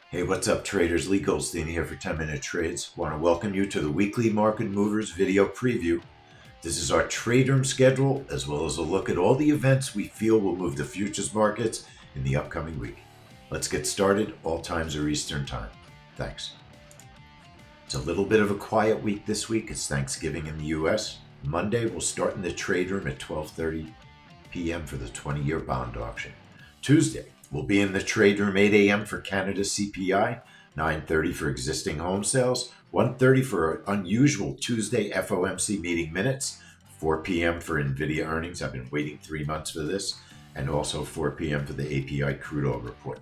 Hey, what's up, traders? Leigh Goldstein here for 10-Minute Trades. Want to welcome you to the weekly Market Movers video preview. This is our trade room schedule, as well as a look at all the events we feel will move the futures markets in the upcoming week. Let's get started. All times are Eastern Time. Thanks. It's a little bit of a quiet week this week. It's Thanksgiving in the U.S. Monday, we'll start in the trade room at 12:30 p.m. for the 20-year bond auction. Tuesday, we'll be in the trade room 8 a.m. for Canada CPI, 9:30 for existing home sales, 1:30 for an unusual Tuesday FOMC meeting minutes, 4 p.m. for NVIDIA earnings. I've been waiting 3 months for this, and also 4 p.m. for the API crude oil report.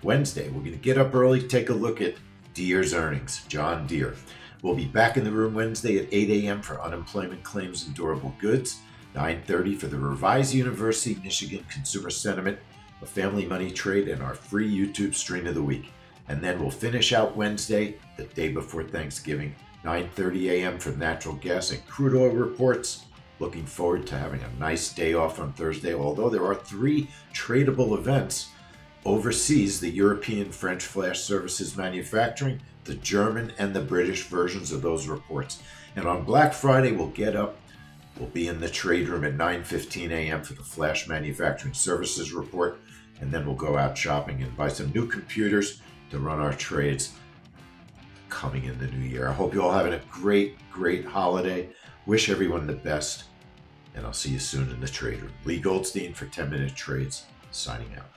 Wednesday, we're going to get up early, take a look at Deere's earnings, John Deere. We'll be back in the room Wednesday at 8 a.m. for unemployment claims and durable goods, 9:30 for the revised University Michigan consumer sentiment, a family money trade, and our free YouTube stream of the week. And then we'll finish out Wednesday, the day before Thanksgiving, 9:30 a.m. for natural gas and crude oil reports. Looking forward to having a nice day off on Thursday, although there are 3 tradable events overseas: the European French flash services manufacturing, the German and the British versions of those reports. And on Black Friday, we'll be in the trade room at 9:15 a.m. for the flash manufacturing services report, and then we'll go out shopping and buy some new computers to run our trades coming in the new year. I hope you all having a great holiday. Wish everyone the best, and I'll see you soon in the trade room. Leigh Goldstein for 10-Minute Trades, signing out.